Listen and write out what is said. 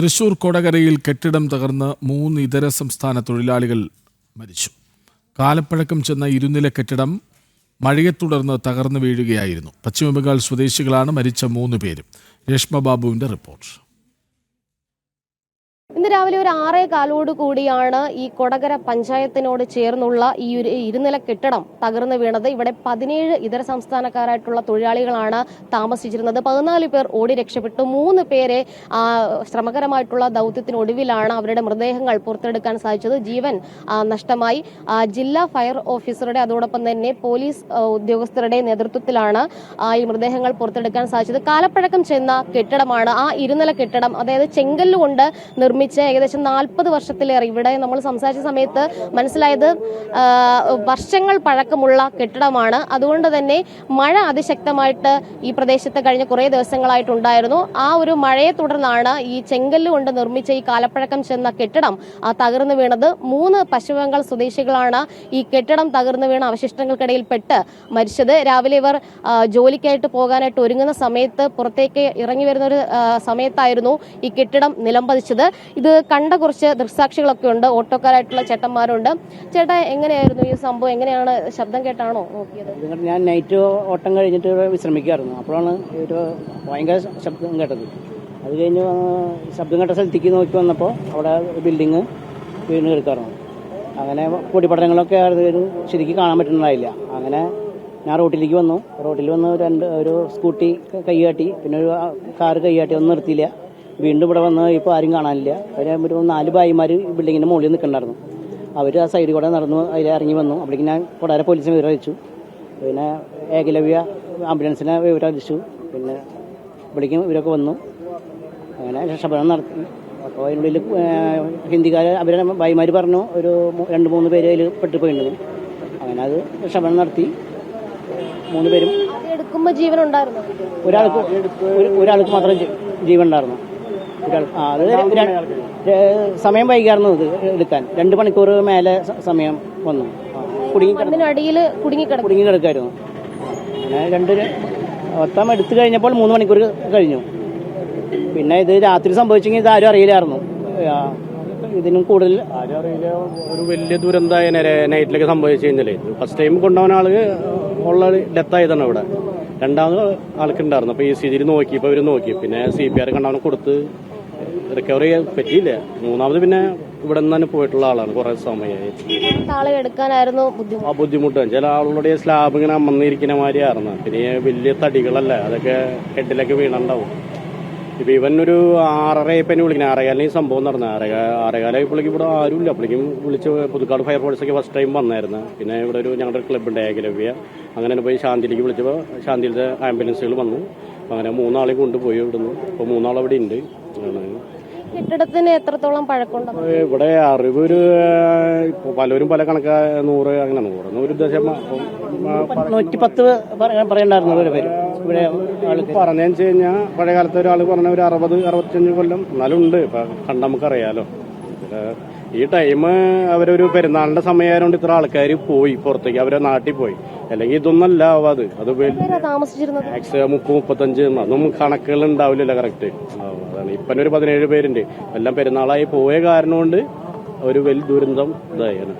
തൃശൂർ കൊടകരയിൽ കെട്ടിടം തകർന്ന് 3 ഇതര സംസ്ഥാന തൊഴിലാളികൾ മരിച്ചു. കാലപ്പഴക്കം ചെന്ന ഇരുനില കെട്ടിടം മഴയെ തുടർന്ന് തകർന്നു വീഴുകയായിരുന്നു. പശ്ചിമബംഗാൾ സ്വദേശികളാണ് മരിച്ച 3 പേരും. രേഷ്മ ബാബുവിന്റെ റിപ്പോർട്ട്. ഇന്ന് രാവിലെ ഒരു 6:15 കൂടിയാണ് ഈ കൊടകര പഞ്ചായത്തിനോട് ചേർന്നുള്ള ഈ ഒരു ഇരുനില കെട്ടിടം തകർന്നു വീണത്. ഇവിടെ 17 ഇതര സംസ്ഥാനക്കാരായിട്ടുള്ള തൊഴിലാളികളാണ് താമസിച്ചിരുന്നത്. 14 പേർ ഓടി രക്ഷപ്പെട്ടു. 3 പേരെ ശ്രമകരമായിട്ടുള്ള ദൗത്യത്തിനൊടുവിലാണ് അവരുടെ മൃതദേഹങ്ങൾ പുറത്തെടുക്കാൻ സാധിച്ചത്. ജീവൻ നഷ്ടമായി. ജില്ലാ ഫയർ ഓഫീസറുടെ അതോടൊപ്പം തന്നെ പോലീസ് ഉദ്യോഗസ്ഥരുടെ നേതൃത്വത്തിലാണ് ഈ മൃതദേഹങ്ങൾ പുറത്തെടുക്കാൻ സാധിച്ചത്. കാലപ്പഴക്കം ചെന്ന കെട്ടിടമാണ്. ആ ഇരുനില കെട്ടിടം, അതായത് ചെങ്കല്ലുകൊണ്ട് നിർമ്മിച്ച ഏകദേശം 40 വർഷത്തിലേറെ. ഇവിടെ നമ്മൾ സംസാരിച്ച സമയത്ത് മനസ്സിലായത് വർഷങ്ങൾ പഴക്കമുള്ള കെട്ടിടമാണ്. അതുകൊണ്ട് തന്നെ മഴ അതിശക്തമായിട്ട് ഈ പ്രദേശത്ത് കഴിഞ്ഞ കുറേ ദിവസങ്ങളായിട്ടുണ്ടായിരുന്നു. ആ ഒരു മഴയെ തുടർന്നാണ് ഈ ചെങ്കല്ല് കൊണ്ട് നിർമ്മിച്ച ഈ കാലപ്പഴക്കം ചെന്ന കെട്ടിടം തകർന്നു വീണത്. 3 പശ്ചിമ ബംഗാൾ സ്വദേശികളാണ് ഈ കെട്ടിടം തകർന്നു വീണ അവശിഷ്ടങ്ങൾക്കിടയിൽ പെട്ട് മരിച്ചത്. രാവിലെ ഇവർ ജോലിക്കായിട്ട് പോകാനായിട്ട് ഒരുങ്ങുന്ന സമയത്ത് പുറത്തേക്ക് ഇറങ്ങി വരുന്ന ഒരു സമയത്തായിരുന്നു ഈ കെട്ടിടം നിലംപതിച്ചത്. ഇത് കണ്ട കുറച്ച് ദൃക്സാക്ഷികളൊക്കെ ഉണ്ട്. ഓട്ടോക്കാരായിട്ടുള്ള ചേട്ടന്മാരുണ്ട്. ചേട്ടാ, എങ്ങനെയായിരുന്നു ഈ സംഭവം? എങ്ങനെയാണ്? ശബ്ദം കേട്ടാണോ നോക്കിയത്? ഞാൻ നൈറ്റ് ഓട്ടം കഴിഞ്ഞിട്ട് വിശ്രമിക്കായിരുന്നു. അപ്പോഴാണ് ഒരു ഭയങ്കര ശബ്ദം കേട്ടത്. അത് കഴിഞ്ഞ് ശബ്ദം കേട്ട സ്ഥലത്തേക്ക് നോക്കി വന്നപ്പോൾ അവിടെ ബിൽഡിങ് വീണ് കിടക്കാറുണ്ട്. അങ്ങനെ പൊടിപടലങ്ങളൊക്കെ ശരിക്കും കാണാൻ പറ്റുന്നതായില്ല. അങ്ങനെ ഞാൻ റോട്ടിലേക്ക് വന്നു. റോട്ടിൽ വന്ന് ഒരു സ്കൂട്ടി കൈകാട്ടി, പിന്നെ ഒരു കാറ് കൈകാട്ടി, ഒന്നും നിർത്തിയില്ല. വീണ്ടും ഇവിടെ വന്ന് ഇപ്പോൾ ആരും കാണാനില്ല. ഒരു 4 ഭായിമാർ ബിൽഡിങ്ങിൻ്റെ മുകളിൽ നിൽക്കണ്ടായിരുന്നു. അവർ ആ സൈഡിൽ കൂടെ നടന്നു അതിൽ ഇറങ്ങി വന്നു. അവിടേക്ക് ഞാൻ കൊടാര പോലീസിനെ വിവരം അറിയിച്ചു. പിന്നെ ഏകലവ്യ ആംബുലൻസിനെ വിവരം അറിയിച്ചു. പിന്നെ ഇവിടേക്കും ഇവരൊക്കെ വന്നു. അങ്ങനെ രക്ഷപ്പെടാൻ നടത്തി. അപ്പോൾ അതിനുള്ളിൽ ഹിന്ദിക്കാർ അവരുടെ ഭായിമാർ പറഞ്ഞു ഒരു 2-3 പേര് അതിൽ പെട്ടുപോയിട്ടുണ്ടെന്ന്. അങ്ങനെ അത് രക്ഷപ്പെടാൻ നടത്തി. 3 പേരും എടുക്കുമ്പോൾ ജീവൻ ഉണ്ടായിരുന്നു. ഒരാൾക്ക് മാത്രം ജീവൻ ഉണ്ടായിരുന്നു. അത് സമയം വൈകായിരുന്നു ഇത് എടുക്കാൻ. 2 മണിക്കൂർ മേലെ സമയം വന്നു. കുടുങ്ങി കിടക്കായിരുന്നു. അങ്ങനെ മൊത്തം എടുത്തു കഴിഞ്ഞപ്പോൾ 3 മണിക്കൂർ കഴിഞ്ഞു. പിന്നെ ഇത് രാത്രി സംഭവിച്ചെങ്കിൽ ഇത് ആരും അറിയില്ലായിരുന്നു. ഇതിനും കൂടുതൽ ആരും അറിയില്ല. ഒരു വലിയ ദുരന്തമായ നൈറ്റിലേക്ക് സംഭവിച്ചു കഴിഞ്ഞാലേ ഫസ്റ്റ് ടൈം കൊണ്ടുപോകുന്ന ആള് ഉള്ള ഡെത്തായതാണ്. ഇവിടെ 2ാമത് ആൾക്കുണ്ടായിരുന്നു. അപ്പോൾ ECG നോക്കിയപ്പോൾ ഇവർ നോക്കി. പിന്നെ CPR കണ്ടവനെ കൊടുത്ത് റിക്കവറി പറ്റിയില്ല. 3ാമത് പിന്നെ ഇവിടെ നിന്ന് തന്നെ പോയിട്ടുള്ള ആളാണ്. കുറെ സമയമായി ബുദ്ധിമുട്ട്. ചില ആളുകളുടെ സ്ലാബ് ഇങ്ങനെ അമ്മന്നിരിക്കുന്ന മാതിരിയായിരുന്നു. പിന്നെ വലിയ തടികളല്ല, അതൊക്കെ ഹെഡിലൊക്കെ വീണുണ്ടാവും. ഇപ്പൊ ഇവൻ ഒരു 6:30 വിളിക്കുന്നത്. 6:15 സംഭവം നടന്നത്. 6:15 ഇവിടെ ആരുമില്ല. അപ്പോഴേക്കും വിളിച്ച് പുതുക്കാട് ഫയർ ഫോഴ്സൊക്കെ ഫസ്റ്റ് ടൈം വന്നായിരുന്നു. പിന്നെ ഇവിടെ ഞങ്ങളുടെ ഒരു ക്ലബ്ബുണ്ട് ഏകലവ്യ. അങ്ങനെ പോയി ശാന്തിയിലേക്ക് വിളിച്ചപ്പോൾ ശാന്തിയിലത്തെ ആംബുലൻസുകൾ വന്നു. അങ്ങനെ 3 ആളെ കൊണ്ടുപോയി ഇവിടുന്ന്. ഇപ്പോൾ 3 ആൾ അവിടെ ഉണ്ട്. കെട്ടിടത്തിന് എത്രത്തോളം പഴക്കമുണ്ട്? ഇവിടെ അറിവ് ഒരു പലരും പല കണക്കാ 100 അങ്ങനെ 110 പറയണ്ടായിരുന്നു. പറഞ്ഞതെന്ന് വെച്ച് കഴിഞ്ഞാൽ പഴയ കാലത്ത് ഒരാൾ പറഞ്ഞ ഒരു 60-65 കൊല്ലം എന്നാലും ഉണ്ട്. ഇപ്പൊ കണ്ട നമുക്കറിയാലോ. ഈ ടൈം അവരൊരു പെരുന്നാളിന്റെ സമയമായതുകൊണ്ട് ഇത്ര ആൾക്കാർ പോയി പുറത്തേക്ക്, അവരെ നാട്ടിൽ പോയി. അല്ലെങ്കിൽ ഇതൊന്നല്ല അത് 30-35 അതൊന്നും കണക്കുകൾ ഉണ്ടാവില്ലല്ലോ കറക്റ്റ്. അതാണ് ഇപ്പം ഒരു 17 പേരുണ്ട്. എല്ലാം പെരുന്നാളായി പോയ കാരണം കൊണ്ട് ഒരു വലിയ ദുരന്തം ഇതായാണ്.